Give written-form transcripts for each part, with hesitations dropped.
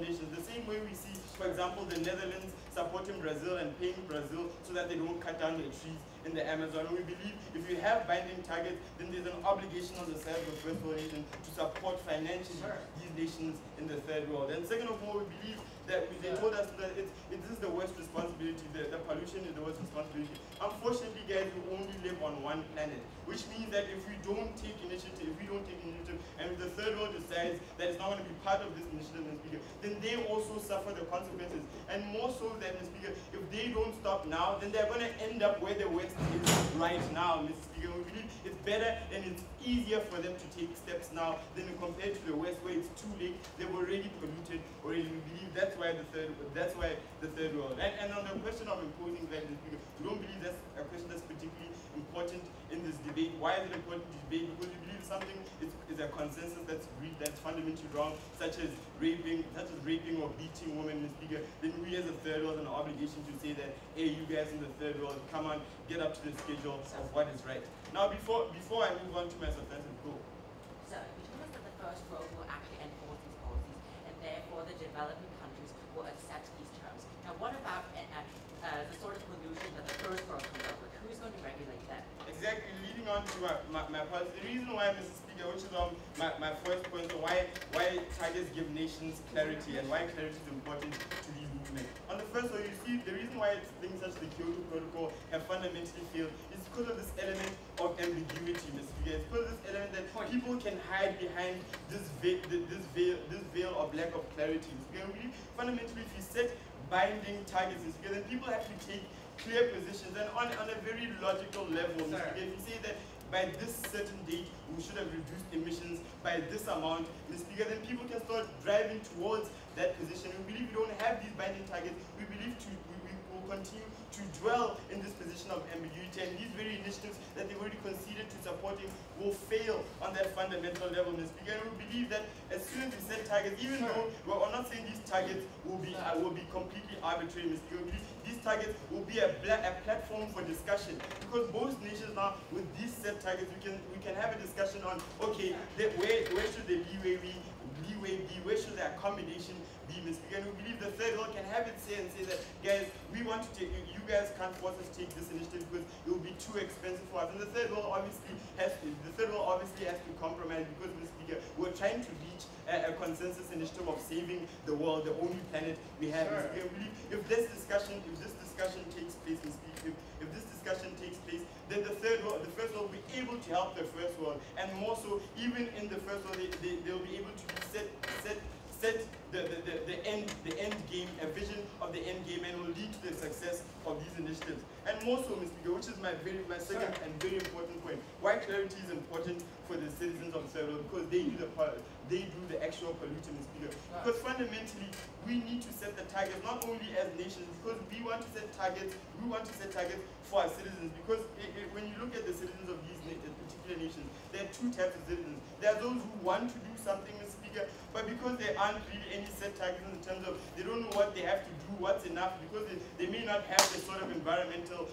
nations. The same way we see, for example, the Netherlands supporting Brazil and paying Brazil so that they don't cut down their trees in the Amazon. We believe if you have binding targets, then there's an obligation on the side of the first world nation to support financially these nations in the third world. And second of all, we believe that they told us that it is the worst responsibility, the pollution is the worst responsibility. Unfortunately, guys, we only live on one planet, which means that if we don't take initiative, and if the third world decides that it's not going to be part of this initiative, Mr. Speaker, then they also suffer the consequences. And more so than, Mr. Speaker, if they don't stop now, then they're going to end up where the West is right now, Mr. Speaker. We believe it's better and it's easier for them to take steps now than compared to the West, where it's too late. They've already polluted already. We believe that's why the third world. And on the question of imposing that, Mr. Speaker, we don't believe that's a question that's particularly important in this debate. Why is it important to debate? Because we believe something is a consensus that's fundamentally wrong, such as raping or beating women, Mr. Speaker. Then we as a third world have an obligation to say that, hey, you guys in the third world, come on, get up to the schedule of what is right. Now, before I move on to my substantive goal. So, you told us that the first world will actually enforce these policies, and therefore the developing countries will accept these terms. Now, what about the sort of pollution that the first world comes up with? Who's going to regulate that? Exactly, leading on to my policy. The reason why, Mr. Speaker, which is my first point, so why targets give nations clarity and why clarity is important to these movements. On the first one, you see, the reason why things such as the Kyoto Protocol have fundamentally failed is because of this element of ambiguity, Mr. Speaker. It's because of this element that people can hide behind this veil of lack of clarity. Fundamentally, if you set binding targets, Mr. Speaker, then people have to take clear positions and on a very logical level. Mr. Speaker, if you say that by this certain date we should have reduced emissions by this amount, Mr. Speaker, then people can start driving towards that position. We believe we don't have these binding targets. We believe we will continue to dwell in this position of ambiguity, and these very initiatives that they've already conceded to supporting will fail on that fundamental level, Mr. Speaker. And we believe that as soon as we set targets, even though we're not saying these targets will be completely arbitrary, Mr. Speaker, we believe these targets will be a platform for discussion, because most nations now, with these set targets, we can have a discussion on, okay, where should the leeway be, where should the accommodation be, Mr. Speaker. And we believe the third world can have its say and say that, guys, we want to take, you guys can't force us to take this initiative because it will be too expensive for us. And the third world obviously has to compromise, because, Mr. Speaker, we're trying to reach a consensus initiative of saving the world, the only planet we have. Mr. Speaker. We believe if this discussion takes place, Mr. Speaker, if this discussion takes place, then the first world will be able to help the first world, and more so, even in the first world, they'll be able to set the end game, a vision of the end game, and will lead to the success of these initiatives. And more so, Mr. Speaker, which is my second and very important point, why clarity is important for the citizens of the third world, because they do the actual polluting, Mr. Speaker. Because fundamentally, we need to set the targets not only as nations, because we want to set targets for our citizens, because when you look at the citizens of these particular nations, there are two types of citizens. There are those who want to do something, Mr. Speaker, but because there aren't really any set targets in terms of they don't know what they have to do, what's enough, because they may not have the sort of environmental,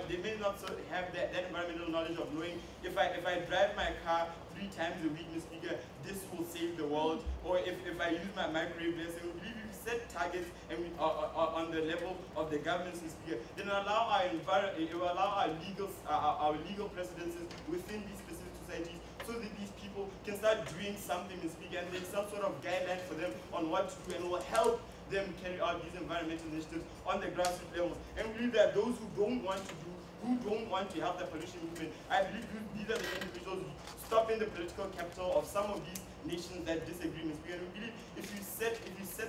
they may not sort of have that environmental knowledge of knowing if I drive my car 3 times a week, Mr. Speaker, this will save the world, or if I use my microwave less. We believe if we set targets and on the level of the government, Mr. Speaker, then it will allow our legal precedences within these specific societies, so that these people can start doing something, Mr. Speaker, and make some sort of guideline for them on what to do, and will help them carry out these environmental initiatives on the grassroots levels. And we believe that those who don't want to help the pollution movement, I believe these are the individuals stopping the political capital of some of these nations that disagree, Mr. Speaker. And we believe if you set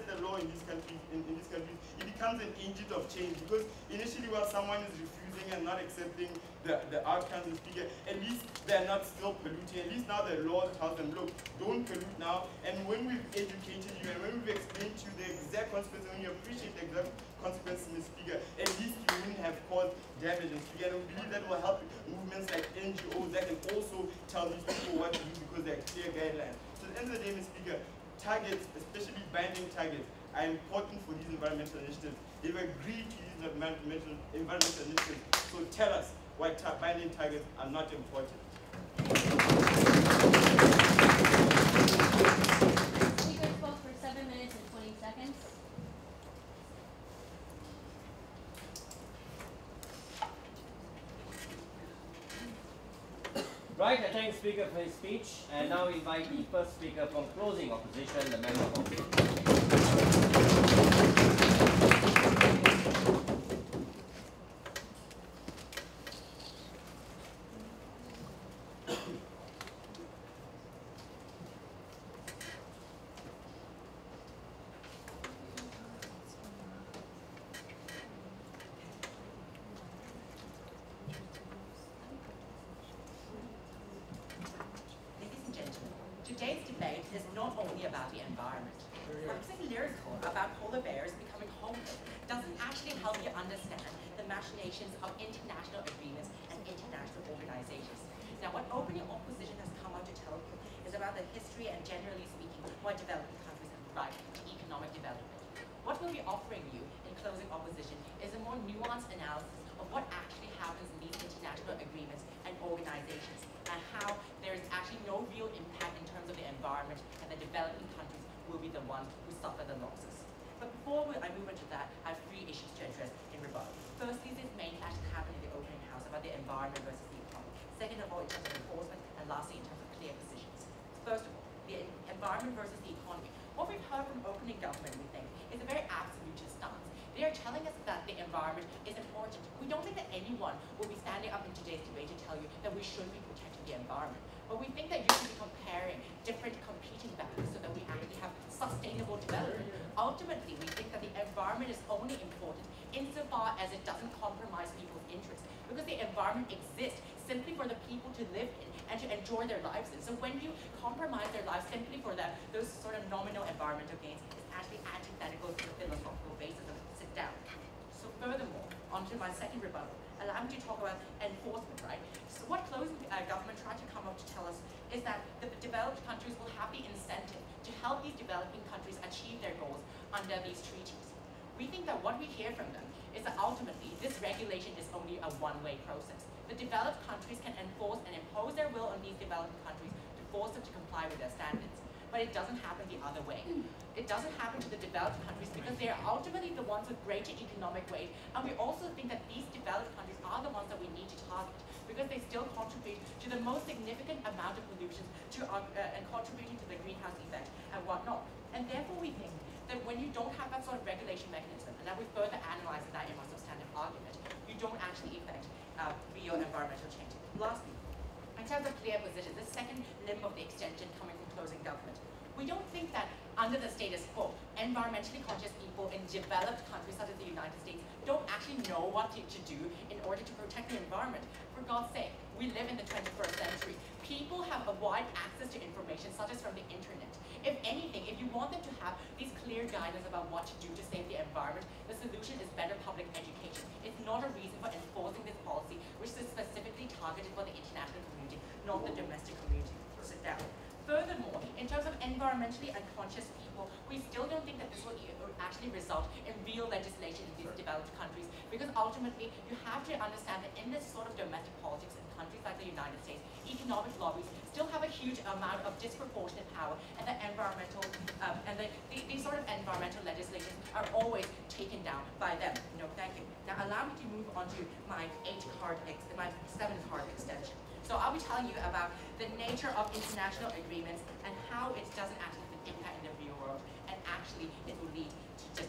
the law in these countries, it becomes an agent of change, because initially while someone is refusing and not accepting the outcomes, Mr. Speaker, at least they're not still polluting. At least now the law tells them, look, don't pollute now. And when we've educated you and when we've explained to you the exact consequences, when you appreciate the exact consequences, Mr. Speaker, at least you wouldn't have caused damage, Mr. Speaker. And we believe that will help movements like NGOs that can also tell these people what to do, because they're clear guidelines. So at the end of the day, Mr. Speaker, targets, especially binding targets, are important for these environmental initiatives. They've agreed to these environmental initiatives. So tell us why binding targets are not important. Speaker spoke for 7 minutes and 20 seconds. statements. Right, I thank the speaker for his speech, and now we invite the first speaker from closing opposition, the member from Today's debate is not only about the environment. Waxing lyrical about polar bears becoming homeless doesn't actually help you understand the machinations of international agreements and international organizations. Now, what opening opposition has come out to tell you is about the history and, generally speaking, why developing countries have the right to economic development. What we'll be offering you in closing opposition is a more nuanced analysis of what actually happens in these international agreements and organizations, and how there is actually no real impact in terms of the environment, and the developing countries will be the ones who suffer the losses. But before I move into that, I have 3 issues to address in rebuttal. Firstly, this main clash that happened in the opening house about the environment versus the economy. Second of all, in terms of enforcement, and lastly, in terms of clear positions. First of all, the environment versus the economy. What we've heard from opening government, we think, is a very absolutist stance. They are telling us that the environment is important. We don't think that anyone will be standing up in today's debate to tell you that we should be protecting the environment. But we think that you should be comparing different competing values so that we actually have sustainable development. Ultimately, we think that the environment is only important insofar as it doesn't compromise people's interests, because the environment exists simply for the people to live in and to enjoy their lives in. So when you compromise their lives simply for those sort of nominal environmental gains, it's actually antithetical to the philosophical basis of sit down. So furthermore, onto my second rebuttal, allow me to talk about enforcement, right? So what closing government tried to come up to tell us is that the developed countries will have the incentive to help these developing countries achieve their goals under these treaties. We think that what we hear from them is that ultimately this regulation is only a one-way process. The developed countries can enforce and impose their will on these developing countries to force them to comply with their standards. But it doesn't happen the other way. It doesn't happen to the developed countries because they are ultimately the ones with greater economic weight. And we also think that these developed countries are the ones that we need to target because they still contribute to the most significant amount of pollution and contributing to the greenhouse effect and whatnot. And therefore we think that when you don't have that sort of regulation mechanism, and that we further analyze that in my substantive argument, you don't actually affect real environmental change. Lastly, in terms of clear position, the second limb of the extension coming from closing government, we don't think that under the status quo, environmentally conscious people in developed countries such as the United States don't actually know what to do in order to protect the environment. For God's sake, we live in the 21st century. People have a wide access to information, such as from the internet. If anything, if you want them to have these clear guidance about what to do to save the environment, the solution is better public education. It's not a reason for enforcing this policy, which is specifically targeted for the international community, not the domestic community. Sit down. Furthermore, in terms of environmentally unconscious people, we still don't think that this will actually result in real legislation in these developed countries, because ultimately you have to understand that in this sort of domestic politics in countries like the United States, economic lobbies still have a huge amount of disproportionate power, and the environmental these sort of environmental legislations are always taken down by them. No, thank you. Now allow me to move on to my 7th card extension. So I'll be telling you about the nature of international agreements and how it doesn't actually have an impact in the real world, and actually it will lead to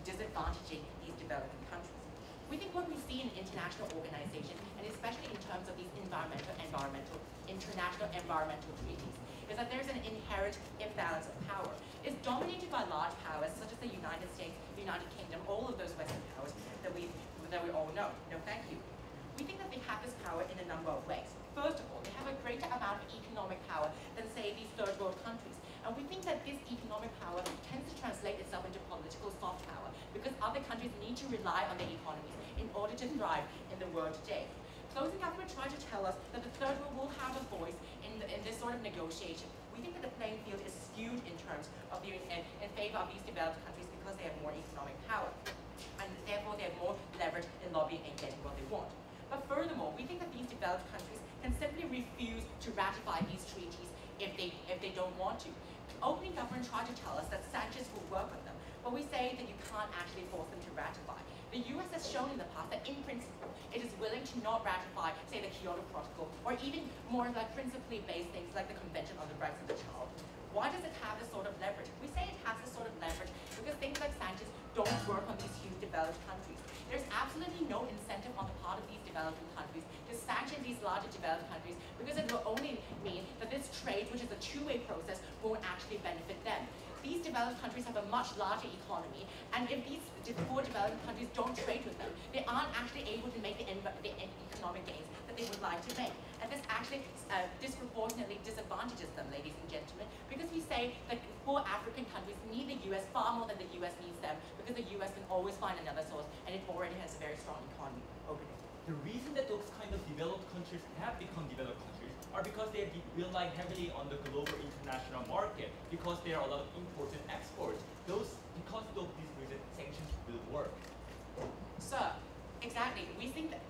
disadvantaging these developing countries. We think what we see in international organizations, and especially in terms of these international environmental treaties, is that there's an inherent imbalance of power. It's dominated by large powers such as the United States, the United Kingdom, all of those Western powers that we all know. No, thank you. We think that they have this power in a number of ways. First of all, they have a greater amount of economic power than, say, these third world countries. And we think that this economic power tends to translate itself into political soft power, because other countries need to rely on their economies in order to thrive in the world today. Closing government tried to tell us that the third world will have a voice in this sort of negotiation. We think that the playing field is skewed in terms of in favor of these developed countries because they have more economic power, and therefore they have more leverage in lobbying and getting what they want. But furthermore, we think that these developed countries can simply refuse to ratify these treaties if they don't want to. Opening government tried to tell us that sanctions will work on them, but we say that you can't actually force them to ratify. The US has shown in the past that in principle, it is willing to not ratify, say, the Kyoto Protocol, or even more like principally based things like the Convention on the Rights of the Child. Why does it have this sort of leverage? We say it has this sort of leverage because things like sanctions don't work on these huge developed countries. There's absolutely no incentive on the part of these developing countries to sanction these larger developed countries because it will only mean that this trade, which is a two-way process, won't actually benefit them. These developed countries have a much larger economy, and if these poor developing countries don't trade with them, they aren't actually able to make the economic gains that they would like to make. And this actually disproportionately disadvantages them, ladies and gentlemen, because we say that poor African countries need the US far more than the US needs them, because the US can always find another source, and it already has a very strong economy. Opening. The reason that those kind of developed countries have become developed countries are because they rely heavily on the global international market, because there are a lot of imports and exports. Because of these reasons, sanctions will work. Sir, exactly. We think that,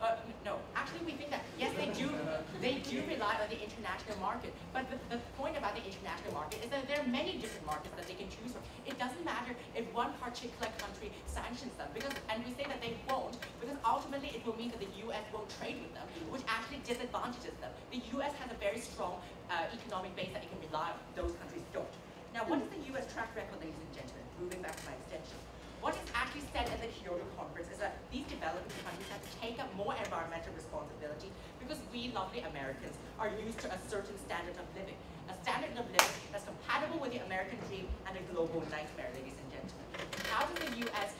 no, actually we think that, yes, they do rely on the international market, but the point about the international market is that there are many different markets that they can choose from. It doesn't matter if one particular country sanctions them, and we say that they won't, because ultimately it will mean that the US won't trade with them, which actually disadvantages them. The US has a very strong economic base that it can rely on. Those countries don't. Now, what is the US track record, ladies and gentlemen? Moving back to my extension. What is actually said at the Kyoto conference is that these developing countries have to take up more environmental responsibility because we lovely Americans are used to a certain standard of living. A standard of living that's compatible with the American dream and a global nightmare, ladies and gentlemen. How does the US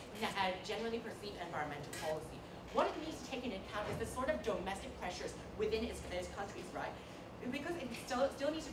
generally perceive environmental policy? What it needs to take into account is the sort of domestic pressures within its countries, right? Because it still needs to